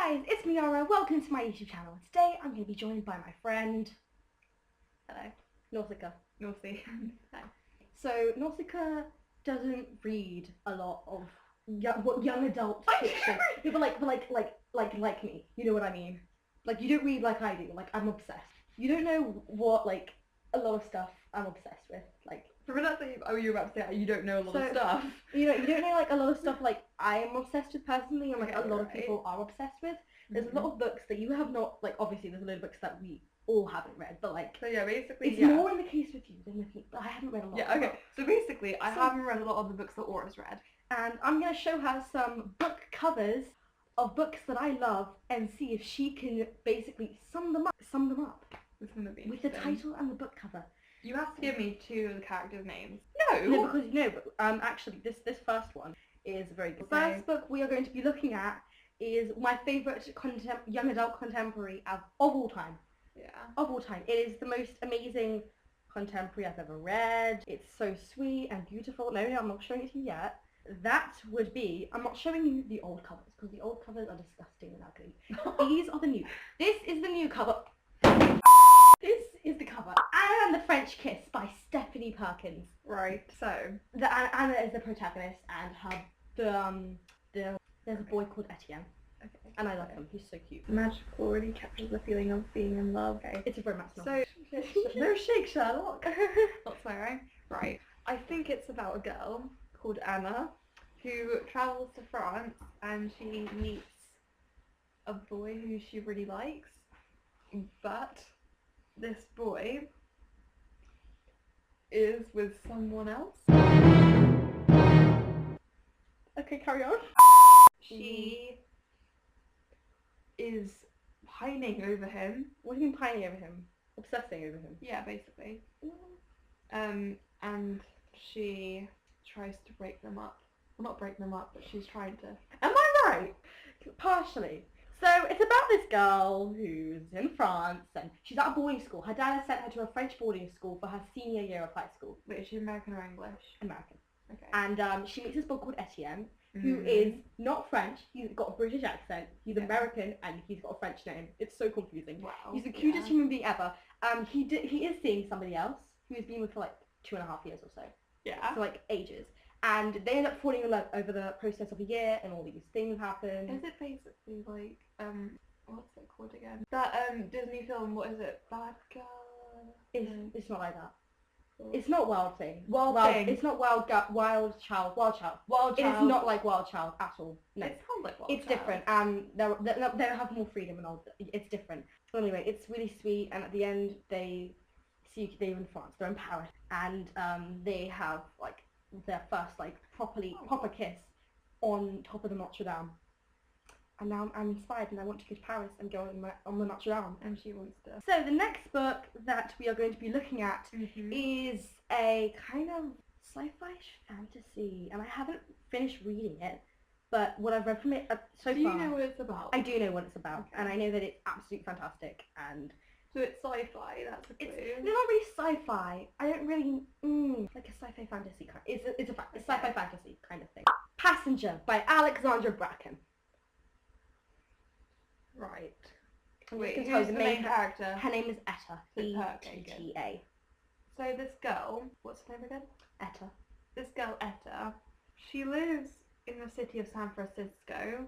guys, it's Miara. Welcome to my YouTube channel. Today I'm going to be joined by my friend, hello, Nausicaa. Naughty. Hi. So Nausicaa doesn't read a lot of young adult fiction. Yeah, but like me. You know what I mean? Like you don't read like I do. Like I'm obsessed. You don't know what a lot of stuff I'm obsessed with. Like From that thing, you were about to say you don't know a lot of stuff. You don't know a lot of stuff like I'm obsessed with personally, and a lot of Right. people are obsessed with. There's a lot of books that you have not, obviously there's a lot of books that we all haven't read, but So yeah, basically, it's more in the case with you than with me, but I haven't read a lot. Yeah, okay. So basically, I haven't read a lot of the books that Aura's read. And I'm going to show her some book covers of books that I love and see if she can basically sum them up This is gonna be with the interesting. title and the book cover. You have to give me two of the characters' names. No, because actually this first one is very good. The first book we are going to be looking at is my favourite young adult contemporary of all time. Yeah. Of all time. It is the most amazing contemporary I've ever read. It's so sweet and beautiful. No, I'm not showing it to you yet. That would be, I'm not showing you the old covers because the old covers are disgusting and ugly. These are the new. This is the new cover. This is the cover. Anna and the French Kiss by Stephanie Perkins. Right. So Anna is the protagonist, and there's a boy called Etienne, and I love him. He's so cute. magic already captures the feeling of being in love. Okay. It's a romance novel. So no shake, Sherlock. Not swearing. Right. I think it's about a girl called Anna who travels to France and she meets a boy who she really likes, but this boy is with someone else. Okay, carry on. She is pining over him. What do you mean pining over him? Obsessing over him? Yeah, basically. And she tries to break them up. Well, not break them up, but she's trying to. Am I right? Partially. So it's about this girl who's in France and she's at a boarding school. Her dad has sent her to a French boarding school for her senior year of high school. Wait, is she American or English? American. Okay. And she meets this boy called Etienne, who is not French. He's got a British accent. He's American and he's got a French name. It's so confusing. Wow. He's the cutest human being ever. He is seeing somebody else who he's been with for 2.5 years or so. Yeah. So ages. And they end up falling in love over the process of a year, and all these things happen. Is it basically what's it called again? That Disney film, what is it? Bad Girl? It's not like that. It's not Wild Thing. Thing. It's not Wild Child. It is not like Wild Child at all. No. It sounds like Wild It's Child. different. They have more freedom and all. It's different. But anyway, it's really sweet, and at the end they're in France. They're in Paris, and they have their first proper kiss on top of the Notre Dame. And now I'm inspired and I want to go to Paris and go on the Notre Dame. And she wants to. So the next book that we are going to be looking at is a kind of sci-fi fantasy, and I haven't finished reading it, but what I've read from it so far. Do you know what it's about? I do know what it's about, Okay. and I know that it's absolutely fantastic, and So it's sci-fi, that's a clue. it's not really sci-fi. I don't really like a sci-fi fantasy kind. It's a sci-fi fantasy kind of thing. Passenger by Alexandra Bracken. Right. Wait, Wait, who's the main character? Her name is Etta. Okay, Etta. So this girl, what's her name again? Etta. This girl, Etta, she lives in the city of San Francisco.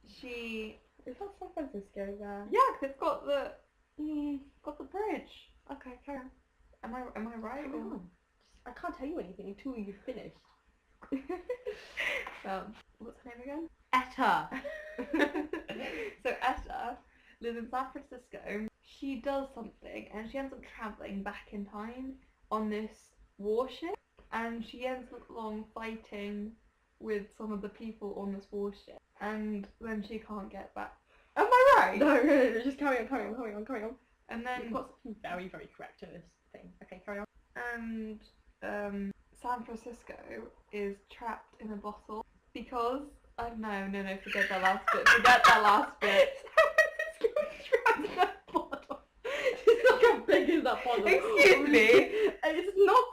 She... Is that San Francisco there? Yeah, 'cause it's got the bridge. Okay, carry on. Am I right? Come on. I can't tell you anything until you've finished. What's her name again? Etta. So Etta lives in San Francisco. She does something and she ends up travelling back in time on this warship, and she ends up fighting with some of the people on this warship, and then she can't get back. Am I right? No, just carry on. And then You've got something very, very correct in this thing. Okay, carry on. and San Francisco is trapped in a bottle because no, forget that last bit. San Francisco is trapped in a bottle. It's not how big is that bottle? Excuse me? It's not.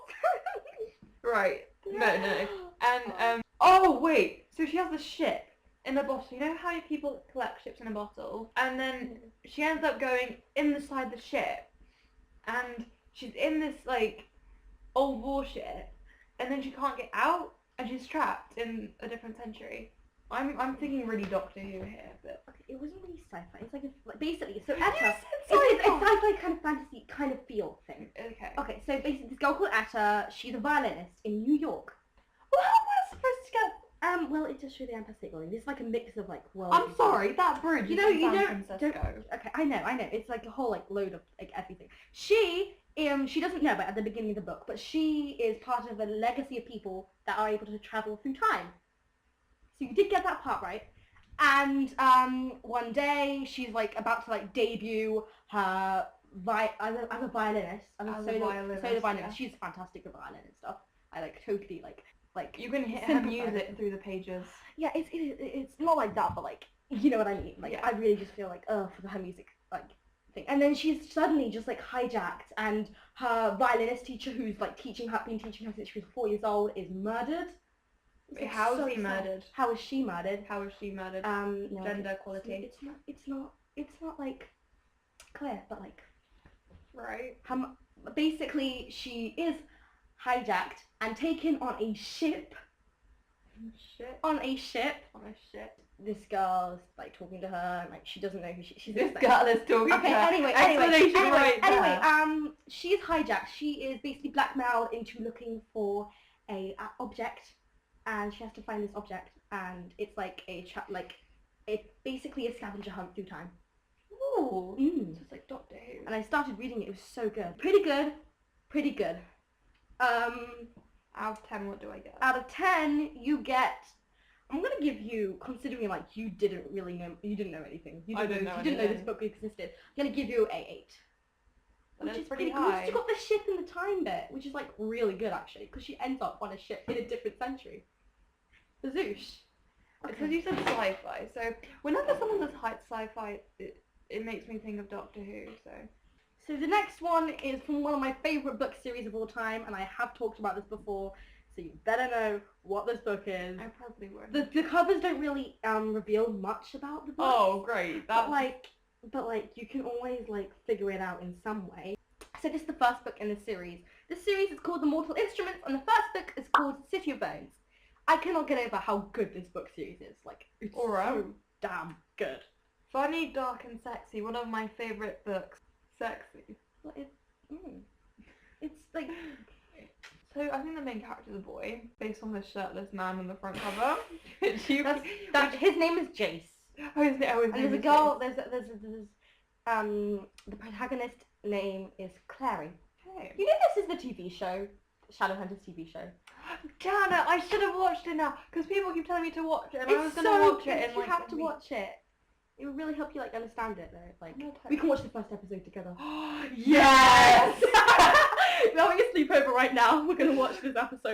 Right. No. And oh wait, so she has a ship in a bottle. You know how people collect ships in a bottle? And then she ends up going inside the ship, and she's in this like old warship, and then she can't get out, and she's trapped in a different century. I'm thinking really Doctor Who here, but Okay, it wasn't really sci-fi. It's like basically, so You Etta, said it's sci-fi. sci-fi kind of fantasy kind of feel thing. okay. Okay, so basically, this girl called Etta, she's a violinist in New York. Well, how am I supposed to get? Well, it just really fantastic building. It's like a mix of like worlds. I'm sorry, that bridge. You know, is in you San don't. Francisco. Okay, I know. It's like a whole like load of like everything. She doesn't know, but at the beginning of the book, but she is part of a legacy of people that are able to travel through time. So you did get that part right. And one day she's like about to like debut her as a violinist, as a solo violinist. Yeah. She's fantastic at violin and stuff. I like totally like You can hear her sympathize. music through the pages. Yeah, it's not like that, but like you know what I mean. Like Yeah. I really just feel like for her music like thing. And then she's suddenly just like hijacked, and her violinist teacher, who's like been teaching her since she was 4 years old, is murdered. Wait, how is he sad. murdered? How is she murdered? How is she murdered? No, Gender equality. It's not like clear, but like Right. basically she is hijacked and taken on a ship. Shit. On a ship. On a shit. This girl's like talking to her, and like she doesn't know who she's. This girl is talking Okay. to her. Anyway. She's hijacked. She is basically blackmailed into looking for a object, and she has to find this object, and it's like it's basically a scavenger hunt through time. Ooh. Mm. Just like Doctor Who. And I started reading it. It was so good. Pretty good. Out of 10, what do I get? Out of 10, you get. I'm gonna give you, considering like you didn't know anything. You didn't know this anything. book existed. I'm gonna give you a 8. That Which is pretty good. high. You got the ship in the time bit, which is like really good actually, because she ends up on a ship in a different century. The Zoosh. Because you said sci-fi, so whenever someone says sci-fi, it makes me think of Doctor Who, so. So the next one is from one of my favourite book series of all time, and I have talked about this before, so you better know what this book is. I probably won't. The covers don't really reveal much about the book. Oh, great. But like you can always like figure it out in some way. So this is the first book in the series. This series is called The Mortal Instruments, and the first book is called City of Bones. I cannot get over how good this book series is. Like it's so damn good. Funny, dark, and sexy. One of my favourite books. Sexy. But it's like. So I think the main character is a boy, based on the shirtless man on the front cover. His name is Jace. His And name there's a is girl. Jace. The protagonist name is Clary. Hey. You know this is the TV show, Shadowhunters TV show. Damn it! I should have watched it now, because people keep telling me to watch it, and I was It's gonna so watch good. it in You like have a to week. watch it. It would really help you like understand it though. Like No, we can watch the first episode together. Yes! We're having a sleepover right now. We're gonna watch this first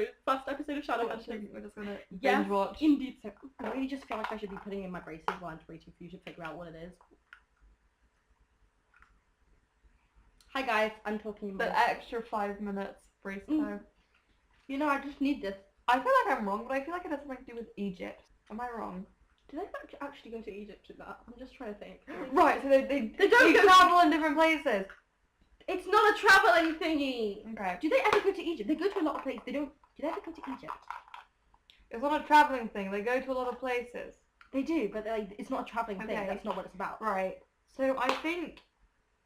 episode of Shadowhunters. We're just gonna Yes, binge watch. indeed. So I really just feel like I should be putting in my braces while I'm waiting for you to figure out what it is. Hi guys, I'm talking The about. extra 5 minutes brace Mm. time. You know, I just need this. I feel like I'm wrong, but I feel like it has something to do with Egypt. Am I wrong? Did I actually go to Egypt with that? I'm just trying to think. Right, so they don't go- travel in different places. It's not a traveling thingy. Okay. Do they ever go to Egypt? They go to a lot of places. Do they ever go to Egypt? It's not a traveling thing. They go to a lot of places. They do, but like, it's not a traveling thing. Okay. That's not what it's about. Right. So I think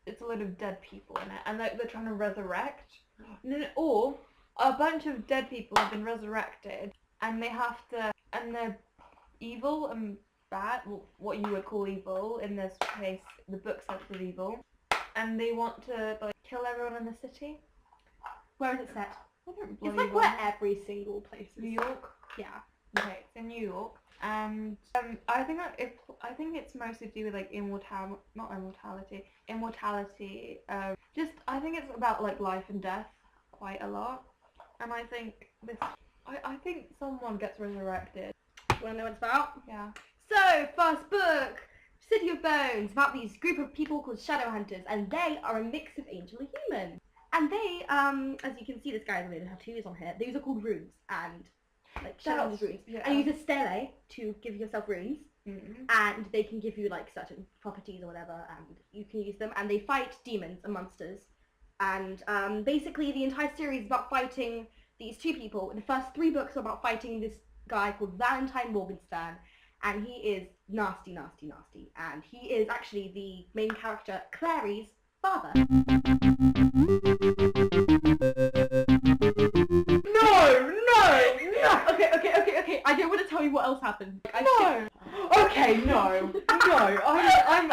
it's a load of dead people in it, and they're trying to resurrect. Or a bunch of dead people have been resurrected, and and they're evil and bad, well, what you would call evil in this case, the book sense of evil, and they want to like kill everyone in the city. Where is it set? I don't It's bloody like well where know. every single place is. New York. Yeah. Okay, it's in New York, and I think it's mostly to do with like immortality. Just I think it's about like life and death quite a lot, and I think I think someone gets resurrected. Wanna know what it's about? Yeah. So, first book, City of Bones, about these group of people called Shadowhunters, and they are a mix of angel and human. And they, as you can see, this guy's really tattoos on here. These are called runes, and like Shadowhunters runes. Yeah. And you use a stele to give yourself runes. and they can give you like certain properties or whatever, and you can use them, and they fight demons and monsters. And basically the entire series is about fighting these two people. The first 3 books are about fighting this guy called Valentine Morgenstern, and he is nasty, nasty, nasty. And he is actually the main character, Clary's father. No! Okay. I don't want to tell you what else happened. Okay, no. I'm...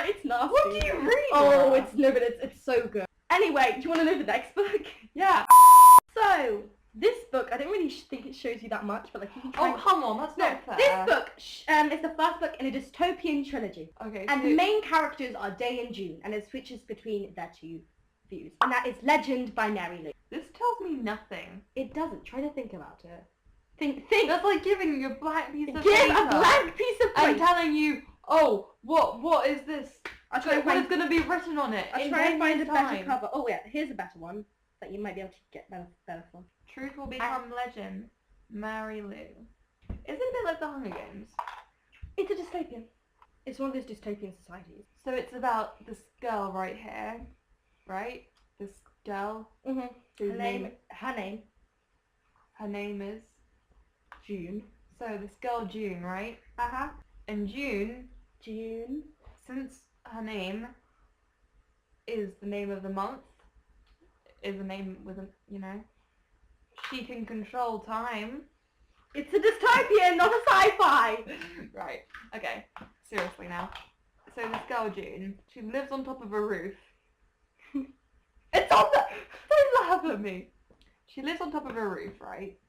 it's nasty. What do you read? Oh, it's so good. Anyway, do you want to know the next book? Yeah. So, this book, I don't really think it shows you that much, but like you can try. Oh, come on, that's not fair. This book is the first book in a dystopian trilogy. Okay. And the main characters are Day and June, and it switches between their 2 views. And that is Legend by Mary Lou. This tells me nothing. It doesn't. Try to think about it. Think. That's like giving you a blank piece of Give paper a blank piece of and paper. telling you, oh, what is this? I'll try to What find. is going to be written on it? I'll in try to 10 find a years' better time? cover. Oh yeah, here's a better one that you might be able to get better for. Truth will become legend. Mary Lou. Isn't it a bit like the Hunger Games? It's a dystopian. It's one of those dystopian societies. So it's about this girl right here, right? This girl. Mhm. Whose Her name. Her name is. June. So this girl June, right? Uh-huh. And June, June. since her name is the name of the month, is a name with a, she can control time. It's a dystopian, not a sci-fi. Right. Okay. Seriously now. So this girl June, she lives on top of a roof. It's on the... Don't laugh at me. She lives on top of a roof, right?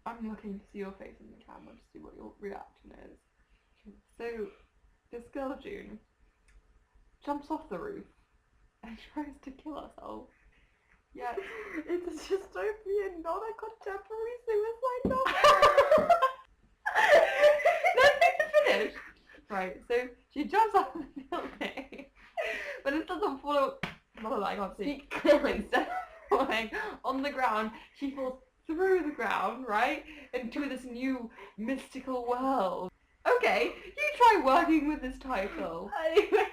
I'm looking to see your face in the camera to see what your reaction is. So, this girl June jumps off the roof and tries to kill herself. Yeah, it's a dystopian, not a contemporary suicide novel. Let me finish. Right, so she jumps off the building, but it doesn't fall. I can't see clearly. Instead of falling on the ground, she falls through the ground, right, into this new mystical world. Okay, you try working with this title. Anyway.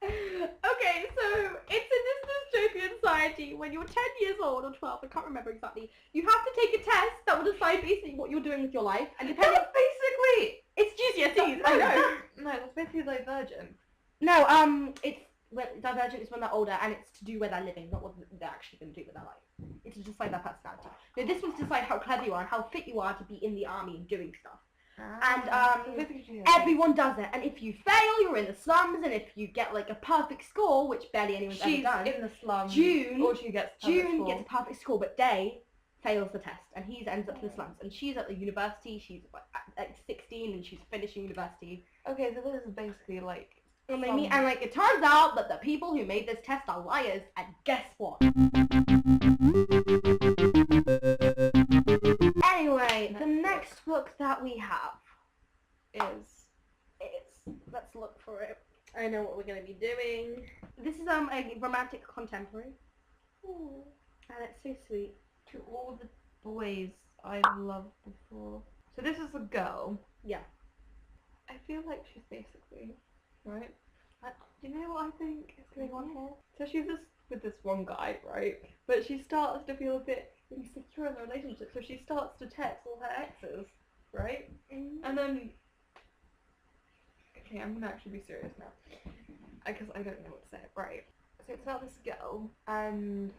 Okay, so it's in this dystopian society when you're 10 years old or 12, I can't remember exactly. You have to take a test that will decide basically what you're doing with your life. And depending... That's basically... It's GCSEs, I know. No, that's basically Divergent. No, it's... Well, Divergent is when they're older, and it's to do where they're living, not what they're actually going to do with their life. It's to decide their personality. No, this one's to decide how clever you are and how fit you are to be in the army and doing stuff. Everyone does it, and if you fail, you're in the slums, and if you get like a perfect score, which barely anyone's ever done, in the slums. June gets a perfect score, but Day fails the test, and he ends up in the slums, and she's at the university. She's like 16, and she's finishing university. Okay, so this is basically like. And like it turns out that the people who made this test are liars, and guess what? Anyway, the next book that we have is let's look for it. I know what we're going to be doing. This is a romantic contemporary. Ooh, and it's so sweet. To all the boys I've loved before. So this is a girl. Yeah. I feel like she's basically, right? Do you know what I think is going on here? So she's with this one guy, right? But she starts to feel a bit insecure in the relationship, so she starts to text all her exes, right? And then... Okay, I'm going to actually be serious now. Because I don't know what to say. Right. So it's about this girl, and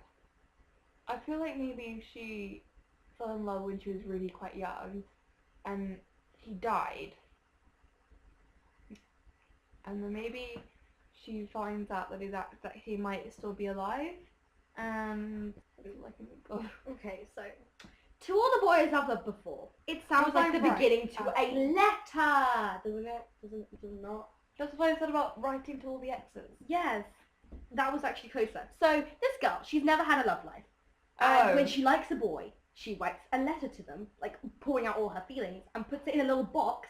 I feel like maybe she fell in love when she was really quite young, and he died. And then maybe she finds out that that he might still be alive, and Okay, so to all the boys I've loved before, it sounds Was like I the right? beginning to a letter, doesn't it? Does it not? That's what I said about writing to all the exes. Yes, that was actually closer. So this girl, she's never had a love life. Oh. And when she likes a boy, she writes a letter to them, like pouring out all her feelings, and puts it in a little box,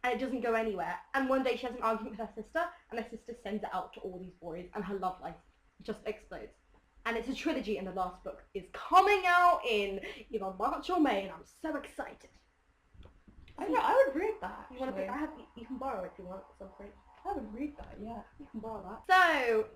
and it doesn't go anywhere. And one day she has an argument with her sister, and her sister sends it out to all these boys, and her love life just explodes. And it's a trilogy, and the last book is coming out in either March or May, and I'm so excited. I would read that. You want to? Actually. You can borrow it if you want. So free. I would read that. Yeah. You can borrow that. So,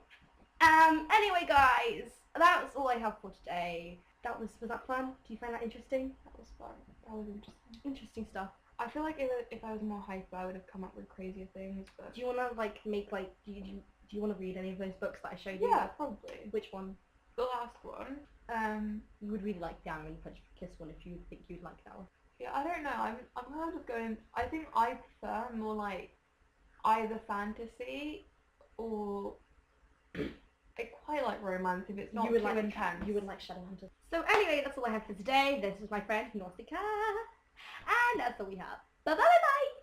anyway, guys, that's all I have for today. Was that fun? Do you find that interesting? That was fun. That was interesting. Interesting stuff. I feel like if I was more hyper, I would have come up with crazier things. But Do you want to make do you want to read any of those books that I showed you? yeah, probably. Which one? The last one. You would really like the Anna and the French Kiss one if you think you'd like that one. Yeah, I don't know. I'm kind of going. I think I prefer more like either fantasy or I quite like romance if it's not You would too like intense. You would like Shadowhunters. So anyway, that's all I have for today. This is my friend Nausicaa, and that's all we have. Bye bye bye bye.